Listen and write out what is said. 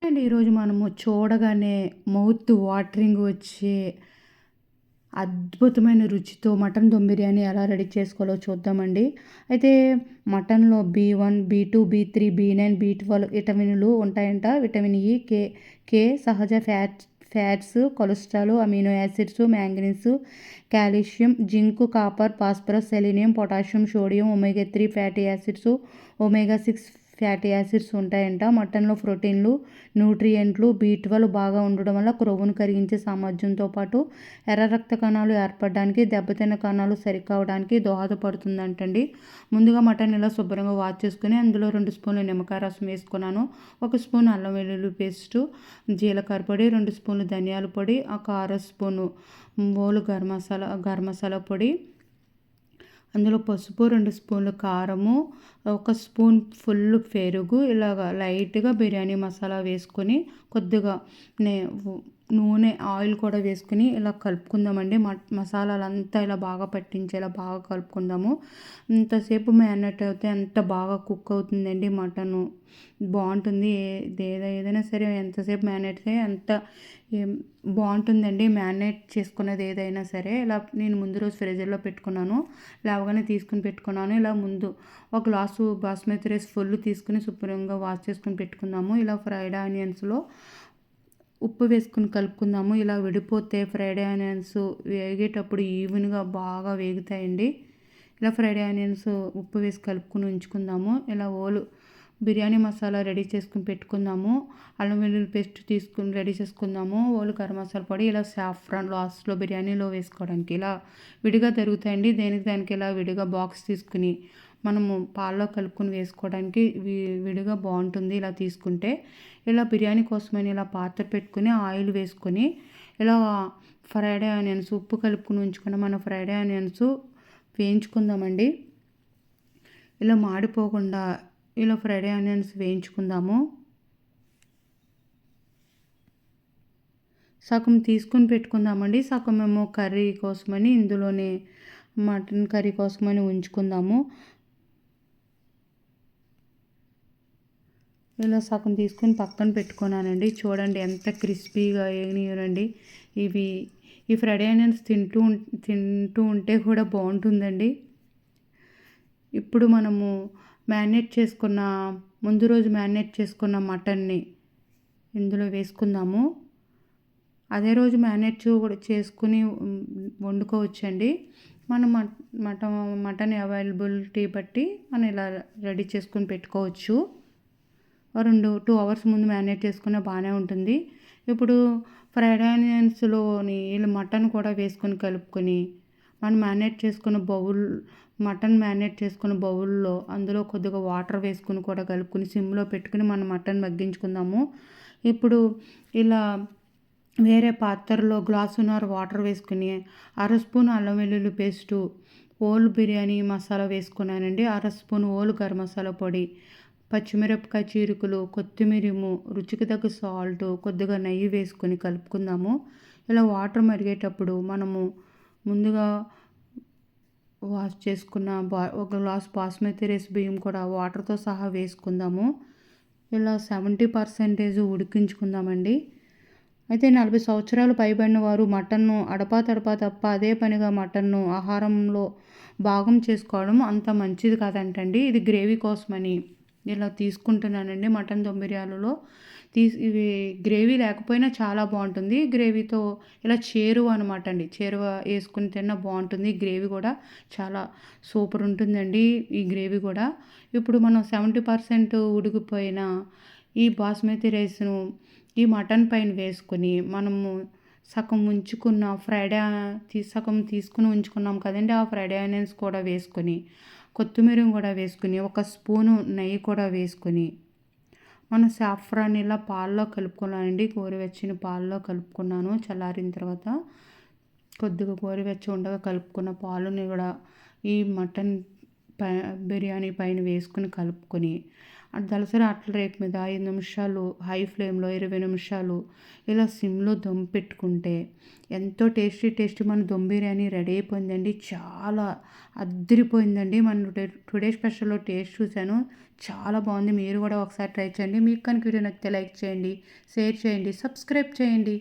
And ఈరోజు మనము చూడగానే మౌత్ వాటరింగ్ వచ్చే అద్భుతమైన రుచితో మటన్ దమ్ బిర్యానీ ఎలా రెడీ చేసుకోవాలో చూద్దామండి. అయితే మటన్‌లో బి1, బి2, బి3, బి9, బి12 విటమిన్‌లు ఉంటాయంట. విటమిన్ ఇ, కే, సహజ fats, cholesterol, amino acids, manganese, calcium, zinc, copper, phosphorus, selenium, potassium, sodium, omega three fatty acids, ఒమేగా-6 ఫ్యాటీ యాసిడ్స్ ఉంటాయంట. మటన్‌లో ప్రోటీన్లు, న్యూట్రియంట్లు, బి12 బాగా ఉండడం వల్ల క్రొవ్వును కరిగించే సామర్థ్యంతో పాటు ఎర్ర రక్త కణాలు ఏర్పడడానికి, దెబ్బతిన్న కణాలు సరికావడానికి దోహదపడుతుందంటండి. ముందుగా మటన్ ఇలా శుభ్రంగా వాష్ చేసుకొని అందులో 2 స్పూన్ల నిమ్మకాయ రసం వేసుకున్నాను. 1 స్పూన్ అల్లం వెల్లుల్లి పేస్టు, జీలకర్ర పొడి, 2 స్పూన్లు ధనియాల పొడి, ఒక అర స్పూను హోల్ గరం మసాలా పొడి, అందులో పసుపు, 2 స్పూన్లు కారము, 1 స్పూన్ ఫుల్ పెరుగు, ఇలాగ లైట్‌గా బిర్యానీ మసాలా వేసుకొని కొద్దిగా నూనె, ఆయిల్ కూడా వేసుకొని ఇలా కలుపుకుందామండి. మసాలాలంతా ఇలా బాగా పట్టించేలా బాగా కలుపుకుందాము. ఇంతసేపు మ్యారినేట్ అయితే అంత బాగా కుక్ అవుతుందండి మటను. బాగుంటుంది. ఏదైనా సరే ఎంతసేపు మ్యారినేట్ అయితే అంత బాగుంటుందండి. మ్యారినేట్ చేసుకున్నది ఏదైనా సరే. ఇలా నేను ముందు రోజు ఫ్రిడ్జ్‌లో పెట్టుకున్నాను. లేవగానే తీసుకుని పెట్టుకున్నాను. ఇలా ముందు ఒక గ్లాసు బాస్మతి రైస్ ఫుల్ తీసుకుని శుభ్రంగా వాష్ చేసుకొని పెట్టుకుందాము. ఇలా ఫ్రైడ్ ఆనియన్స్‌లో ఉప్పు వేసుకుని కలుపుకుందాము. ఇలా విడిపోతే ఫ్రైడ్ ఆనియన్స్ వేగేటప్పుడు ఈవెన్‌గా బాగా వేగుతాయండి. ఇలా ఫ్రైడ్ ఆనియన్స్ ఉప్పు వేసి కలుపుకొని ఉంచుకుందాము. ఇలా బిర్యానీ మసాలా రెడీ చేసుకుని పెట్టుకుందాము. అల్లం వెల్లుల్లి పేస్ట్ తీసుకుని రెడీ చేసుకుందాము. గరం మసాలా పొడి, ఇలా సాఫ్రాన్ లాస్ట్‌లో బిర్యానీలో వేసుకోవడానికి ఇలా విడిగా దొరుకుతాయండి. దానికి ఇలా విడిగా బాక్స్ తీసుకుని మనము పాలలో కలుపుకొని వేసుకోవడానికి విడిగా బాగుంటుంది ఇలా తీసుకుంటే. ఇలా బిర్యానీ కోసమని ఇలా పాత్ర పెట్టుకుని ఆయిల్ వేసుకొని ఇలా ఫ్రైడ్ ఆనియన్స్ ఉప్పు కలుపుకొని ఉంచుకున్న మన ఫ్రైడ్ ఆనియన్స్ వేయించుకుందామండి. ఇలా మాడిపోకుండా ఇలా ఫ్రైడ్ ఆనియన్స్ వేయించుకుందాము. సగం తీసుకొని పెట్టుకుందామండి. సగం మేము కర్రీ కోసమని ఇందులోనే మటన్ కర్రీ కోసమని ఉంచుకుందాము. ఇలా సగం తీసుకొని పక్కన పెట్టుకున్నానండి. చూడండి ఎంత క్రిస్పీగా వేగినాయోనండి. ఈ ఫ్రైడ్ ఆనియన్స్ తింటూ ఉంటే కూడా బాగుంటుందండి. ఇప్పుడు మనము ముందు రోజు మ్యారినేట్ చేసుకున్న మటన్ని ఇందులో వేసుకుందాము. అదే రోజు మ్యారినేట్ కూడా చేసుకుని వండుకోవచ్చండి. మనం మటన్ అవైలబిలిటీ బట్టి మనం ఇలా రెడీ చేసుకొని పెట్టుకోవచ్చు. 2 అవర్స్ ముందు మ్యారినేట్ చేసుకున్న బాగానే ఉంటుంది. ఇప్పుడు ఫ్రైడ్ ఆనియన్స్‌లోని ఇలా మటన్ కూడా వేసుకొని కలుపుకొని మనం మటన్ మ్యారినేట్ చేసుకున్న బౌల్లో అందులో కొద్దిగా వాటర్ వేసుకొని కూడా కలుపుకొని సిమ్లో పెట్టుకుని మనం మటన్ మగ్గించుకుందాము. ఇప్పుడు ఇలా వేరే పాత్రలో గ్లాసున్నర వాటర్ వేసుకుని అర స్పూన్ అల్లం వెల్లుల్లి పేస్టు, బిర్యానీ మసాలా వేసుకున్నానండి. అర స్పూన్ గరం మసాలా పొడి, పచ్చిమిరపకాయ చీరుకలు, కొత్తిమీరము, రుచికి తగ్గ సాల్ట్, కొద్దిగా నెయ్యి వేసుకొని కలుపుకుందాము. ఇలా వాటర్ మరిగేటప్పుడు మనము ముందుగా వాష్ చేసుకున్న ఒక గ్లాస్ బాస్మతి రైస్ బియ్యం కూడా వాటర్తో సహా వేసుకుందాము. ఇలా 70% ఉడికించుకుందామండి. అయితే 40 సంవత్సరాలు పైబడిన వారు మటన్ను అడపా తప్ప అదే పనిగా మటన్ను ఆహారంలో భాగం చేసుకోవడం అంత మంచిది కాదంటండి. ఇది గ్రేవీ కోసమని ఇలా తీసుకుంటున్నానండి. మటన్ దమ్ బిర్యానీలో ఇవి గ్రేవీ లేకపోయినా చాలా బాగుంటుంది. గ్రేవీతో ఇలా చేరువ అనమాట అండి. చేరువ వేసుకుని తిన్నా బాగుంటుంది. గ్రేవీ కూడా చాలా సూపర్ ఉంటుందండి ఈ గ్రేవీ కూడా. ఇప్పుడు మనం 70% ఉడికిపోయిన ఈ బాస్మతి రైస్ను ఈ మటన్ పైన వేసుకొని మనము సగం తీసుకుని ఉంచుకున్నాం కదండి. ఆ ఫ్రైడ్ ఆనియన్స్ కూడా వేసుకొని కొత్తిమీర కూడా వేసుకుని 1 స్పూను నెయ్యి కూడా వేసుకొని మనం సాఫ్రాన్ ఇలా పాలలో కలుపుకున్నానండి. గోరువెచ్చని పాలలో కలుపుకున్నాను. చల్లారిన తర్వాత కొద్దిగా గోరువెచ్చగా ఉండగా కలుపుకున్న పాలుని కూడా ఈ మటన్ బిర్యానీ పైన వేసుకుని కలుపుకొని దలసరి అట్ల రేకు మీద 5 నిమిషాలు హై ఫ్లేమ్‌లో, 20 నిమిషాలు ఇలా సిమ్‌లో దమ్ పెట్టుకుంటే ఎంతో టేస్టీ మన దమ్ బిర్యానీ రెడీ అయిపోయిందండి. చాలా అద్దిరిపోయిందండి. మన టుడే స్పెషల్‌లో టేస్ట్ చూసాను. చాలా బాగుంది. మీరు కూడా ఒకసారి ట్రై చేయండి. మీకు కనుక వీడియో నచ్చితే లైక్ చేయండి, షేర్ చేయండి, సబ్స్క్రైబ్ చేయండి.